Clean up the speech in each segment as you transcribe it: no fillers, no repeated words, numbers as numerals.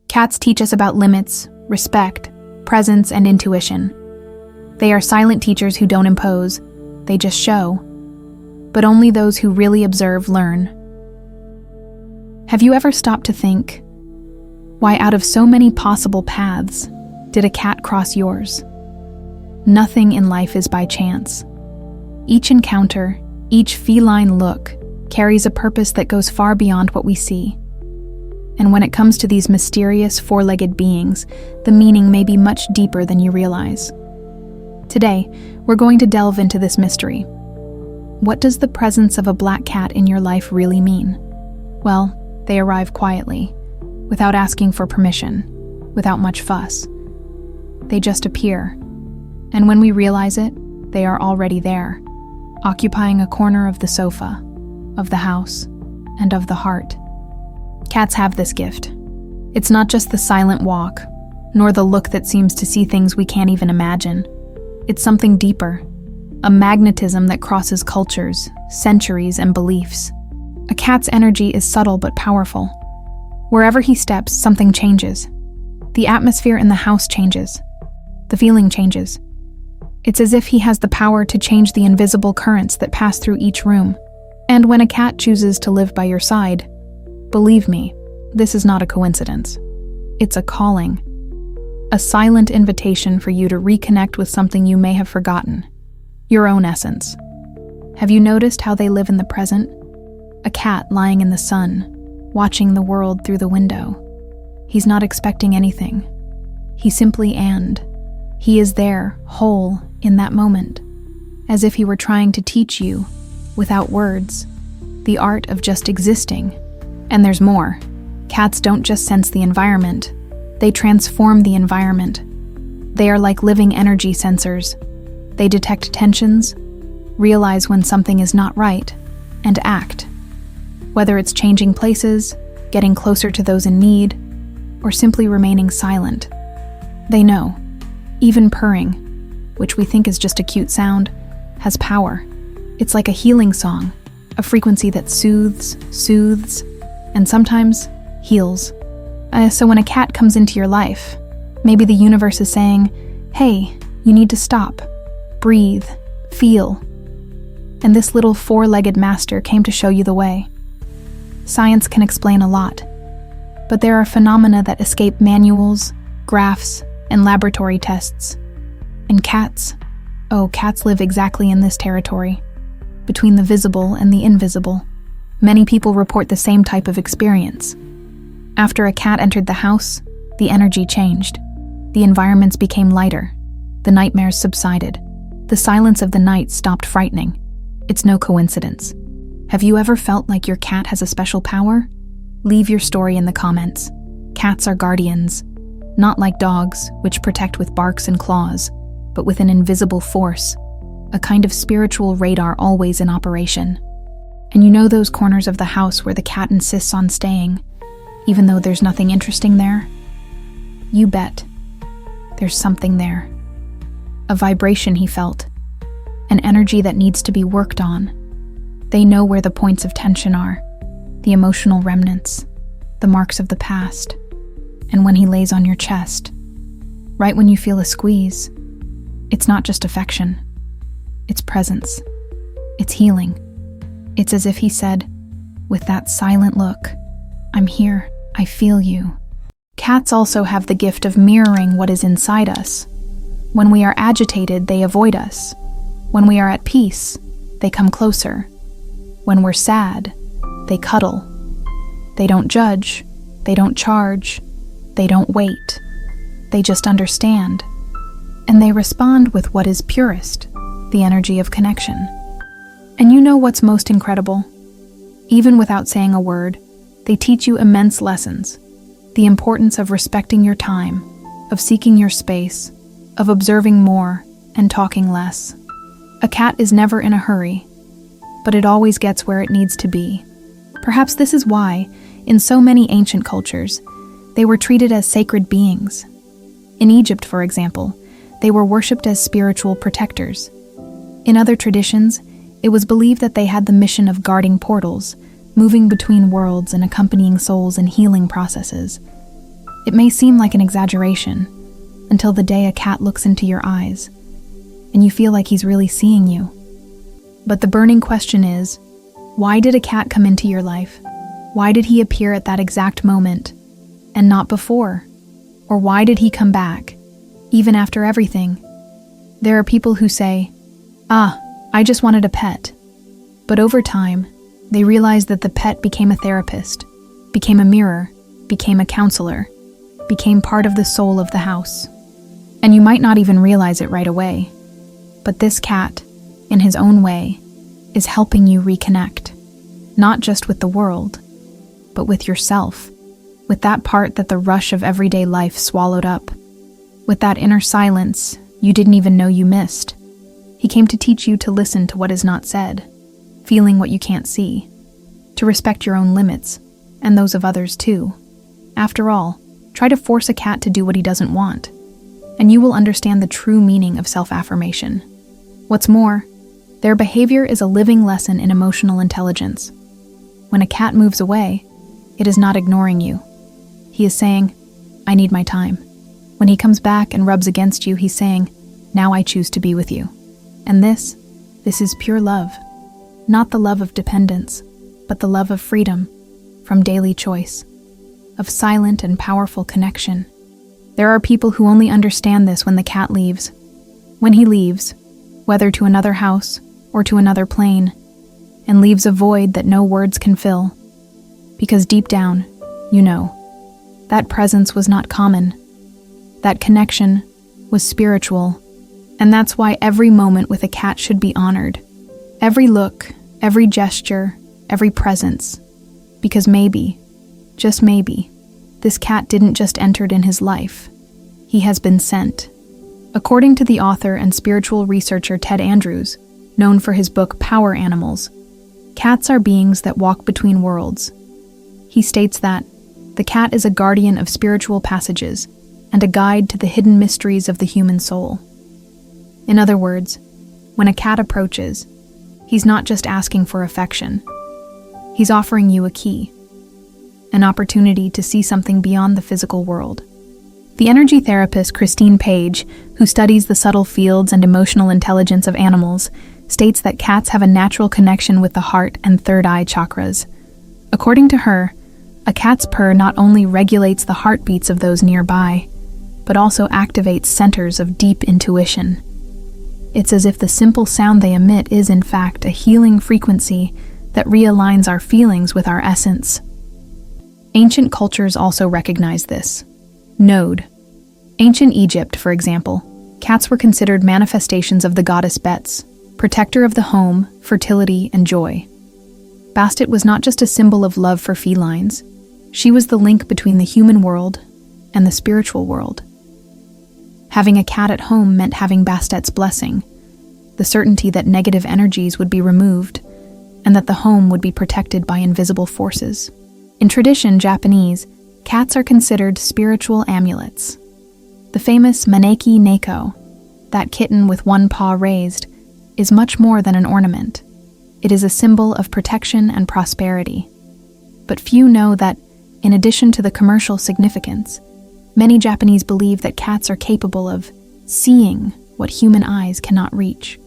Cats teach us about limits, respect, presence, and intuition. They are silent teachers who don't impose, they just show. But only those who really observe learn. Have you ever stopped to think, why out of so many possible paths did a cat cross yours? Nothing in life is by chance. Each encounter, each feline look, carries a purpose that goes far beyond what we see. And when it comes to these mysterious four-legged beings, the meaning may be much deeper than you realize. Today, we're going to delve into this mystery. What does the presence of a black cat in your life really mean? Well, they arrive quietly, without asking for permission, without much fuss. They just appear. And when we realize it, they are already there, occupying a corner of the sofa, of the house, and of the heart. Cats have this gift. It's not just the silent walk, nor the look that seems to see things we can't even imagine. It's something deeper, a magnetism that crosses cultures, centuries, and beliefs. A cat's energy is subtle but powerful. Wherever he steps, something changes. The atmosphere in the house changes. The feeling changes. It's as if he has the power to change the invisible currents that pass through each room. And when a cat chooses to live by your side, believe me, this is not a coincidence. It's a calling. A silent invitation for you to reconnect with something you may have forgotten. Your own essence. Have you noticed how they live in the present? A cat lying in the sun, watching the world through the window. He's not expecting anything. He simply and. He is there, whole, in that moment. As if he were trying to teach you, without words, the art of just existing. And there's more. Cats don't just sense the environment. They transform the environment. They are like living energy sensors. They detect tensions, realize when something is not right, and act. Whether it's changing places, getting closer to those in need, or simply remaining silent. They know. Even purring, which we think is just a cute sound, has power. It's like a healing song, a frequency that soothes, and sometimes heals. So when a cat comes into your life, maybe the universe is saying, hey, you need to stop, breathe, feel. And this little four-legged master came to show you the way. Science can explain a lot, but there are phenomena that escape manuals, graphs, and laboratory tests. And cats live exactly in this territory, between the visible and the invisible. Many people report the same type of experience. After a cat entered the house, the energy changed. The environments became lighter. The nightmares subsided. The silence of the night stopped frightening. It's no coincidence. Have you ever felt like your cat has a special power? Leave your story in the comments. Cats are guardians. Not like dogs, which protect with barks and claws, but with an invisible force, a kind of spiritual radar always in operation. And you know those corners of the house where the cat insists on staying, even though there's nothing interesting there? You bet. There's something there. A vibration he felt. An energy that needs to be worked on. They know where the points of tension are, the emotional remnants, the marks of the past. And when he lays on your chest, right when you feel a squeeze, it's not just affection. It's presence. It's healing. It's as if he said, with that silent look, I'm here, I feel you. Cats also have the gift of mirroring what is inside us. When we are agitated, they avoid us. When we are at peace, they come closer. When we're sad, they cuddle. They don't judge. They don't charge. They don't wait. They just understand. And they respond with what is purest, the energy of connection. And you know what's most incredible? Even without saying a word, they teach you immense lessons. The importance of respecting your time, of seeking your space, of observing more and talking less. A cat is never in a hurry, but it always gets where it needs to be. Perhaps this is why, in so many ancient cultures, they were treated as sacred beings. In Egypt, for example, they were worshipped as spiritual protectors. In other traditions, it was believed that they had the mission of guarding portals, moving between worlds and accompanying souls in healing processes. It may seem like an exaggeration until the day a cat looks into your eyes and you feel like he's really seeing you. But the burning question is, why did a cat come into your life? Why did he appear at that exact moment and not before? Or why did he come back, even after everything? There are people who say, I just wanted a pet. But over time, they realize that the pet became a therapist, became a mirror, became a counselor, became part of the soul of the house. And you might not even realize it right away. But this cat, in his own way, is helping you reconnect, not just with the world, but with yourself, with that part that the rush of everyday life swallowed up, with that inner silence you didn't even know you missed. He came to teach you to listen to what is not said, feeling what you can't see, to respect your own limits, and those of others too. After all, try to force a cat to do what he doesn't want, and you will understand the true meaning of self-affirmation. What's more, their behavior is a living lesson in emotional intelligence. When a cat moves away, it is not ignoring you. He is saying, I need my time. When he comes back and rubs against you, he's saying, now I choose to be with you. And this is pure love. Not the love of dependence, but the love of freedom, from daily choice, of silent and powerful connection. There are people who only understand this when the cat leaves. When he leaves, whether to another house or to another plane, and leaves a void that no words can fill. Because deep down, you know, that presence was not common. That connection was spiritual, and that's why every moment with a cat should be honored. Every look, every gesture, every presence. Because maybe, just maybe, this cat didn't just enter in his life. He has been sent. According to the author and spiritual researcher Ted Andrews, known for his book Power Animals, cats are beings that walk between worlds. He states that the cat is a guardian of spiritual passages and a guide to the hidden mysteries of the human soul. In other words, when a cat approaches, he's not just asking for affection. He's offering you a key, an opportunity to see something beyond the physical world. The energy therapist Christine Page, who studies the subtle fields and emotional intelligence of animals, states that cats have a natural connection with the heart and third eye chakras. According to her, a cat's purr not only regulates the heartbeats of those nearby, but also activates centers of deep intuition. It's as if the simple sound they emit is, in fact, a healing frequency that realigns our feelings with our essence. Ancient cultures also recognize this. Node. Ancient Egypt, for example, cats were considered manifestations of the goddess Bets, protector of the home, fertility, and joy. Bastet was not just a symbol of love for felines, she was the link between the human world and the spiritual world. Having a cat at home meant having Bastet's blessing, the certainty that negative energies would be removed, and that the home would be protected by invisible forces. In tradition Japanese, cats are considered spiritual amulets. The famous Maneki Neko, that kitten with one paw raised, is much more than an ornament. It is a symbol of protection and prosperity. But few know that, in addition to the commercial significance, many Japanese believe that cats are capable of seeing what human eyes cannot reach,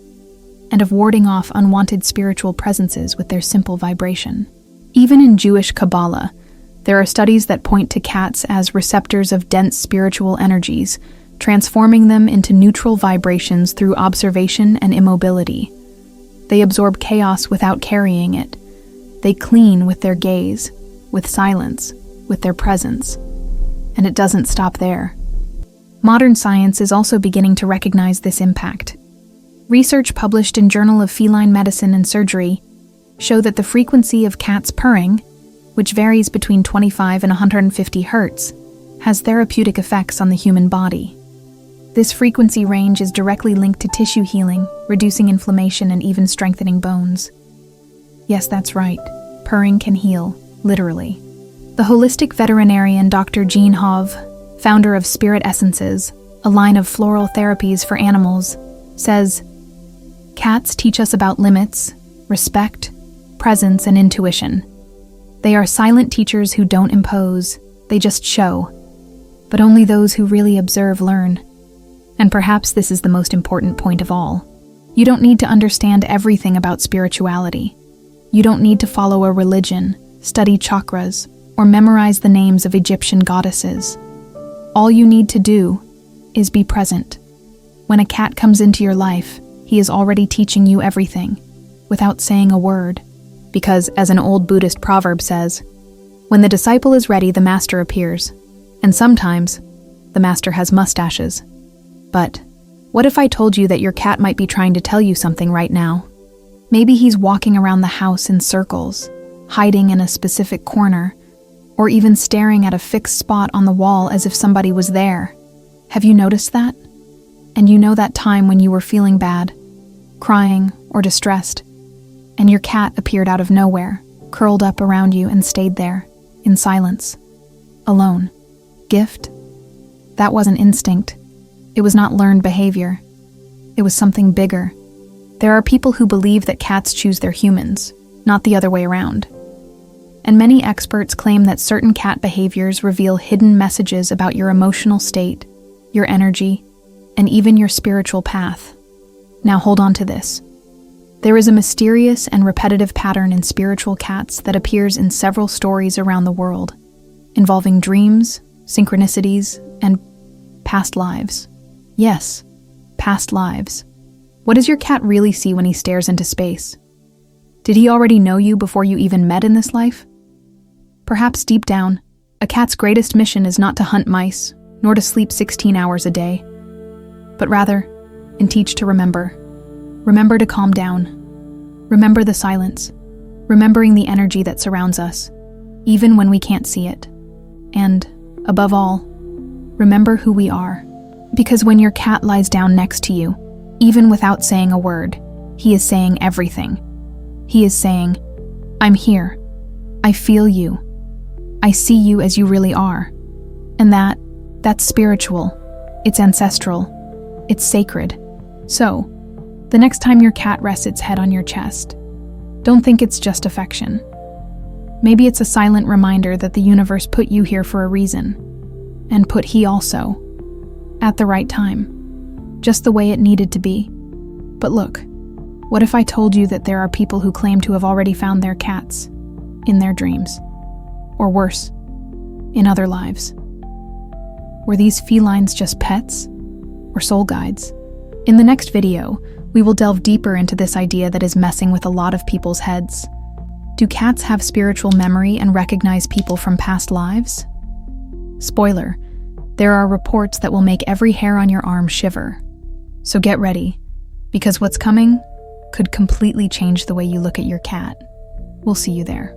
and of warding off unwanted spiritual presences with their simple vibration. Even in Jewish Kabbalah, there are studies that point to cats as receptors of dense spiritual energies, transforming them into neutral vibrations through observation and immobility. They absorb chaos without carrying it. They clean with their gaze, with silence, with their presence. And it doesn't stop there. Modern science is also beginning to recognize this impact. Research published in Journal of Feline Medicine and Surgery show that the frequency of cats purring, which varies between 25 and 150 hertz, has therapeutic effects on the human body. This frequency range is directly linked to tissue healing, reducing inflammation, and even strengthening bones. Yes, that's right. Purring can heal, literally. The holistic veterinarian Dr. Jean Hove, founder of Spirit Essences, a line of floral therapies for animals, says, "Cats teach us about limits, respect, presence, and intuition. They are silent teachers who don't impose, they just show. But only those who really observe learn. And perhaps this is the most important point of all. You don't need to understand everything about spirituality. You don't need to follow a religion, study chakras, or memorize the names of Egyptian goddesses. All you need to do is be present. When a cat comes into your life, he is already teaching you everything, without saying a word. Because, as an old Buddhist proverb says, when the disciple is ready, the master appears. And sometimes, the master has mustaches. But what if I told you that your cat might be trying to tell you something right now? Maybe he's walking around the house in circles, hiding in a specific corner, or even staring at a fixed spot on the wall as if somebody was there. Have you noticed that? And you know that time when you were feeling bad, crying or distressed, and your cat appeared out of nowhere, curled up around you and stayed there, in silence, alone. Gift? That wasn't instinct. It was not learned behavior. It was something bigger. There are people who believe that cats choose their humans, not the other way around. And many experts claim that certain cat behaviors reveal hidden messages about your emotional state, your energy, and even your spiritual path. Now hold on to this. There is a mysterious and repetitive pattern in spiritual cats that appears in several stories around the world, involving dreams, synchronicities, and past lives. Yes, past lives. What does your cat really see when he stares into space? Did he already know you before you even met in this life? Perhaps deep down, a cat's greatest mission is not to hunt mice, nor to sleep 16 hours a day, but rather, and teach to remember. Remember to calm down. Remember the silence, remembering the energy that surrounds us, even when we can't see it. And, above all, remember who we are. Because when your cat lies down next to you, even without saying a word, he is saying everything. He is saying, I'm here. I feel you. I see you as you really are. And that's spiritual. It's ancestral. It's sacred. So, the next time your cat rests its head on your chest, don't think it's just affection. Maybe it's a silent reminder that the universe put you here for a reason, and put he also, at the right time, just the way it needed to be. But look, what if I told you that there are people who claim to have already found their cats in their dreams, or worse, in other lives? Were these felines just pets, or soul guides? In the next video, we will delve deeper into this idea that is messing with a lot of people's heads. Do cats have spiritual memory and recognize people from past lives? Spoiler, there are reports that will make every hair on your arm shiver. So get ready, because what's coming could completely change the way you look at your cat. We'll see you there.